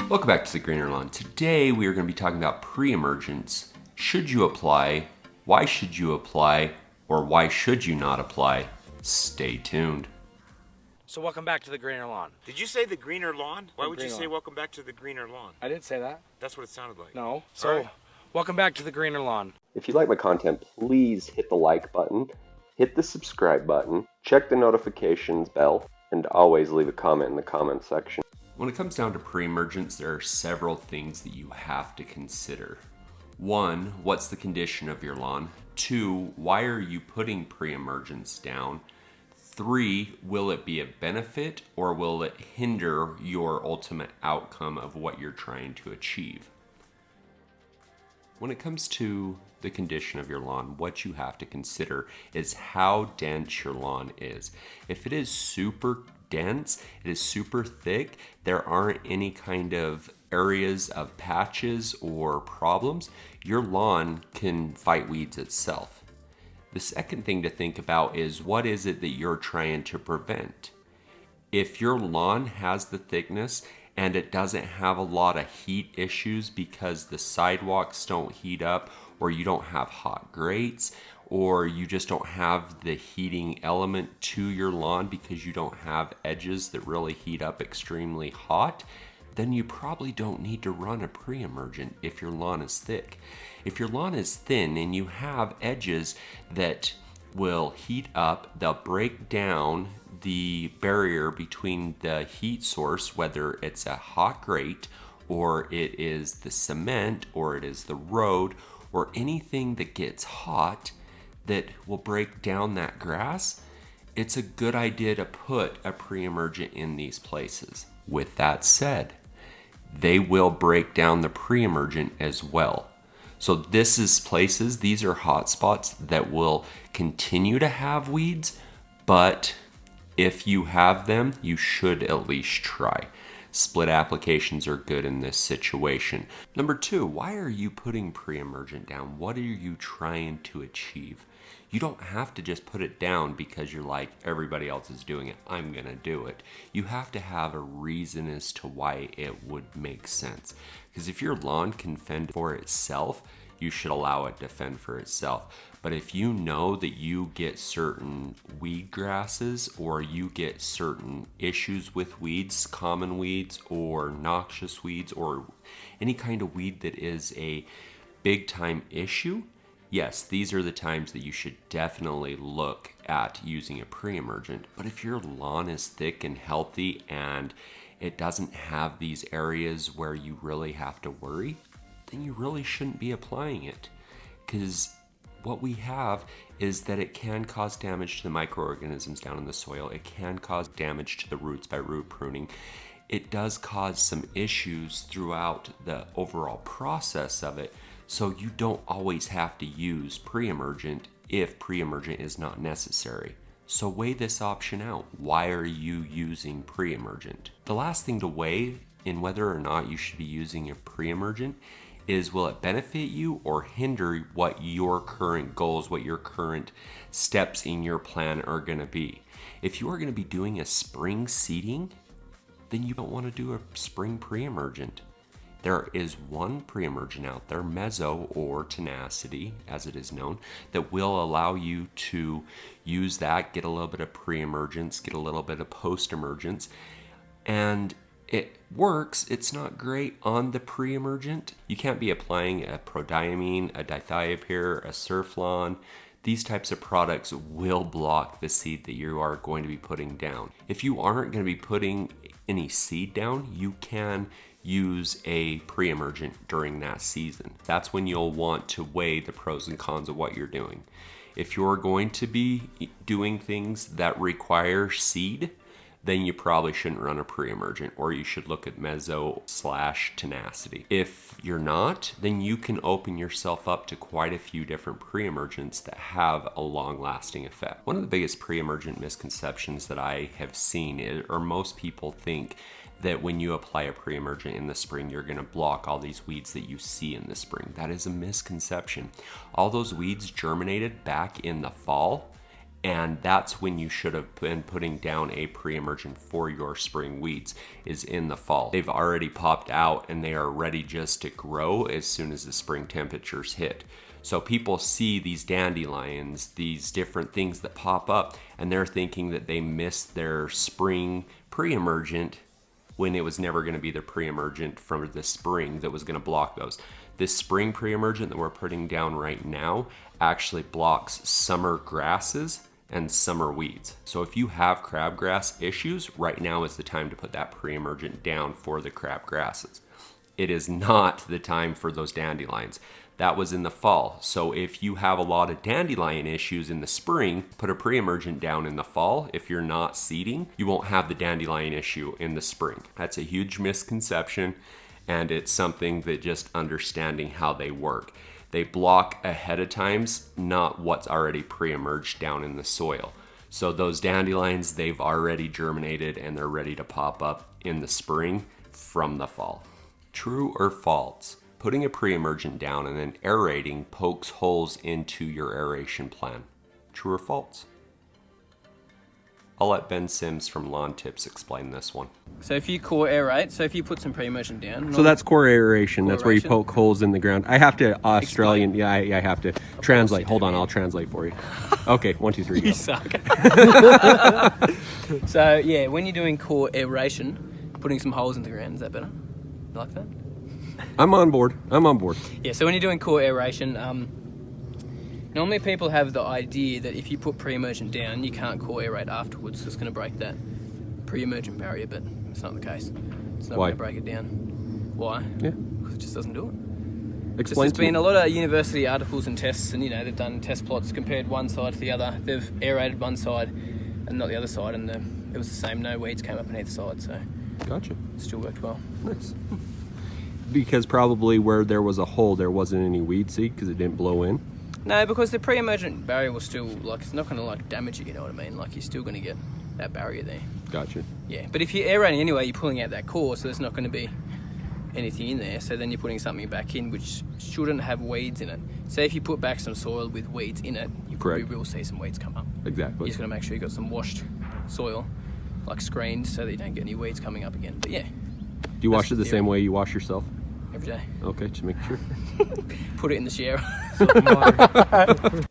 Welcome back to the Greener Lawn. Today we are going to be talking about pre-emergence. Should you apply? Why should you apply? Or why should you not apply? Stay tuned. So welcome back to the Greener Lawn. Did you say the greener lawn? Why The would you greener say lawn. welcome back to the greener lawn? I didn't say that. That's what it sounded like. No. Sorry. So welcome back to the Greener Lawn. If you like my content, please hit the like button, hit the subscribe button, check the notifications bell, and always leave a comment in the comment section. When it comes down to pre-emergence, there are several things that you have to consider. 1, what's the condition of your lawn? 2, why are you putting pre-emergence down? 3, will it be a benefit or will it hinder your ultimate outcome of what you're trying to achieve? When it comes to the condition of your lawn, what you have to consider is how dense your lawn is. If it is super dense, it is super thick, there aren't any kind of areas of patches or problems, your lawn can fight weeds itself. The second thing to think about is what is it that you're trying to prevent? If your lawn has the thickness and it doesn't have a lot of heat issues because the sidewalks don't heat up, or you don't have hot grates, or you just don't have the heating element to your lawn because you don't have edges that really heat up extremely hot, then you probably don't need to run a pre-emergent if your lawn is thick. If your lawn is thin and you have edges that will heat up, they'll break down the barrier between the heat source, whether it's a hot grate or it is the cement or it is the road or anything that gets hot that will break down that grass, it's a good idea to put a pre-emergent in these places. With that said, they will break down the pre-emergent as well. So these are hot spots that will continue to have weeds, but if you have them, you should at least try. Split applications are good in this situation. Number 2, why are you putting pre-emergent down? What are you trying to achieve? You don't have to just put it down because you're like, everybody else is doing it, I'm gonna do it. You have to have a reason as to why it would make sense. Because if your lawn can fend for itself, you should allow it to fend for itself. But if you know that you get certain weed grasses or you get certain issues with weeds, common weeds or noxious weeds or any kind of weed that is a big time issue, yes, these are the times that you should definitely look at using a pre-emergent. But if your lawn is thick and healthy and it doesn't have these areas where you really have to worry, then you really shouldn't be applying it. Because what we have is that it can cause damage to the microorganisms down in the soil. It can cause damage to the roots by root pruning. It does cause some issues throughout the overall process of it. So you don't always have to use pre-emergent if pre-emergent is not necessary. So weigh this option out. Why are you using pre-emergent? The last thing to weigh in whether or not you should be using a pre-emergent is, will it benefit you or hinder what your current goals, what your current steps in your plan are gonna be? If you are gonna be doing a spring seeding, then you don't wanna do a spring pre-emergent. There is one pre-emergent out there, Meso or Tenacity, as it is known, that will allow you to use that, get a little bit of pre-emergence, get a little bit of post-emergence, and it works. It's not great on the pre-emergent. You can't be applying a Prodiamine, a Dithiopyr, a Surflawn. These types of products will block the seed that you are going to be putting down. If you aren't going to be putting any seed down, you can use a pre-emergent during that season. That's when you'll want to weigh the pros and cons of what you're doing. If you're going to be doing things that require seed, then you probably shouldn't run a pre-emergent, or you should look at Meso/Tenacity. If you're not, then you can open yourself up to quite a few different pre-emergents that have a long-lasting effect. One of the biggest pre-emergent misconceptions that I have seen is, or most people think, that when you apply a pre-emergent in the spring, you're gonna block all these weeds that you see in the spring. That is a misconception. All those weeds germinated back in the fall, And that's when you should have been putting down a pre-emergent for your spring weeds, is in the fall. They've already popped out and they are ready just to grow as soon as the spring temperatures hit. So people see these dandelions, these different things that pop up, and they're thinking that they missed their spring pre-emergent when it was never going to be the pre-emergent from the spring that was going to block those. This spring pre-emergent that we're putting down right now actually blocks summer grasses and summer weeds. So if you have crabgrass issues, right now is the time to put that pre-emergent down for the crabgrasses. It is not the time for those dandelions. That was in the fall. So if you have a lot of dandelion issues in the spring, put a pre-emergent down in the fall. If you're not seeding, you won't have the dandelion issue in the spring. That's a huge misconception, and it's something that just understanding how they work. They block ahead of times, not what's already pre-emerged down in the soil. So those dandelions, they've already germinated and they're ready to pop up in the spring from the fall. True or false? Putting a pre-emergent down and then aerating pokes holes into your aeration plan. True or false? I'll let Ben Sims from Lawn Tips explain this one. So if you core aerate, so if you put some pre-emergent down. So that's core aeration. Core that's where you aeration. poke holes in the ground. I have to Australian. Yeah, I have to translate. Hold on, I'll translate for you. Okay, 1, 2, 3. You suck. So yeah, when you're doing core aeration, putting some holes in the ground, is that better? You like that? I'm on board. Yeah, so when you're doing core aeration, normally people have the idea that if you put pre-emergent down, you can't core aerate afterwards, so it's going to break that pre-emergent barrier, but it's not the case. It's not Why? going to break it down. Why? Yeah. Because it just doesn't do it. Explain There's to me. been a lot of university articles and tests, and they've done test plots, compared one side to the other. They've aerated one side and not the other side, and it was the same. No weeds came up on either side, so Gotcha. it still worked well. Nice. Because probably where there was a hole, there wasn't any weed seed because it didn't blow in. No, because the pre-emergent barrier will still, it's not going to damage you know what I mean? You're still going to get that barrier there. Gotcha. Yeah, but if you're aerating anyway, you're pulling out that core, so there's not going to be anything in there. So then you're putting something back in which shouldn't have weeds in it. Say if you put back some soil with weeds in it, you probably Correct. will see some weeds come up. Exactly. You're just going to make sure you've got some washed soil, screened, so that you don't get any weeds coming up again. But yeah, Do you wash that's it the the same way you wash yourself? every day. Okay, just make sure. Put it in the shower.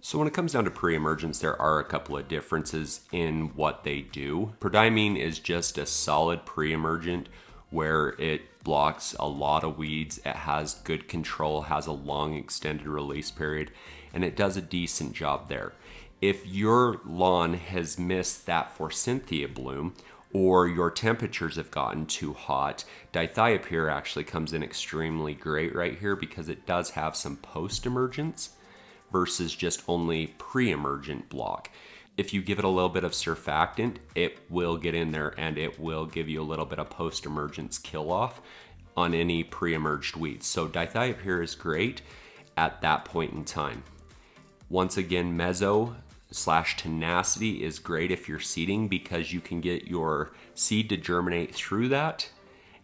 So when it comes down to pre-emergents, there are a couple of differences in what they do. Prodiamine is just a solid pre-emergent where it blocks a lot of weeds. It has good control, has a long extended release period, and it does a decent job there. If your lawn has missed that forsythia bloom, or your temperatures have gotten too hot, Dithiopyr actually comes in extremely great right here because it does have some post-emergence versus just only pre-emergent block. If you give it a little bit of surfactant, it will get in there and it will give you a little bit of post-emergence kill off on any pre-emerged weeds. So Dithiopyr is great at that point in time. Once again, Meso/Tenacity is great if you're seeding because you can get your seed to germinate through that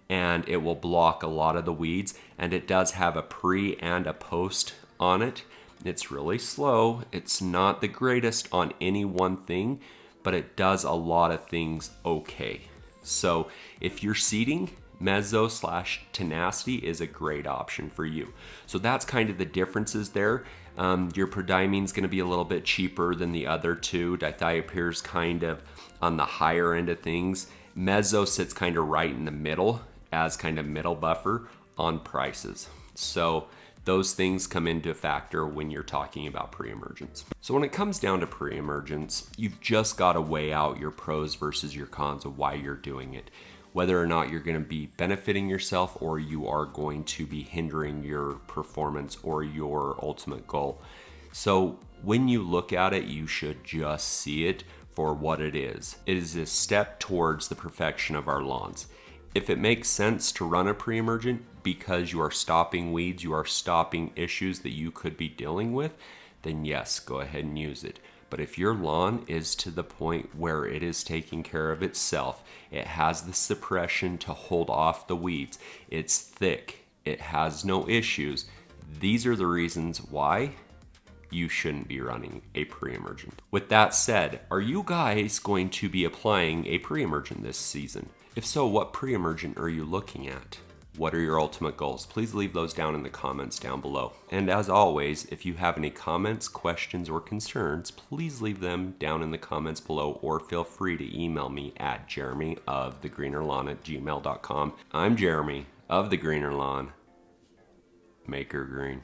and it will block a lot of the weeds, and it does have a pre and a post on it. It's really slow. It's not the greatest on any one thing, but it does a lot of things okay. So if you're seeding, Meso/Tenacity is a great option for you. So that's kind of the differences there. Your Prodiamine is going to be a little bit cheaper than the other two. Dithiopyr is kind of on the higher end of things. Meso sits kind of right in the middle as kind of middle buffer on prices. So those things come into factor when you're talking about pre-emergents. So when it comes down to pre-emergents, you've just got to weigh out your pros versus your cons of why you're doing it. Whether or not you're going to be benefiting yourself or you are going to be hindering your performance or your ultimate goal. So when you look at it, you should just see it for what it is. It is a step towards the perfection of our lawns. If it makes sense to run a pre-emergent because you are stopping weeds, you are stopping issues that you could be dealing with, then yes, go ahead and use it. But if your lawn is to the point where it is taking care of itself, it has the suppression to hold off the weeds, it's thick, it has no issues, these are the reasons why you shouldn't be running a pre-emergent. With that said, are you guys going to be applying a pre-emergent this season? If so, what pre-emergent are you looking at? What are your ultimate goals? Please leave those down in the comments down below. And as always, if you have any comments, questions, or concerns, please leave them down in the comments below, or feel free to email me at jeremyofthegreenerlawn@gmail.com. I'm Jeremy of The Greener Lawn. Make her green.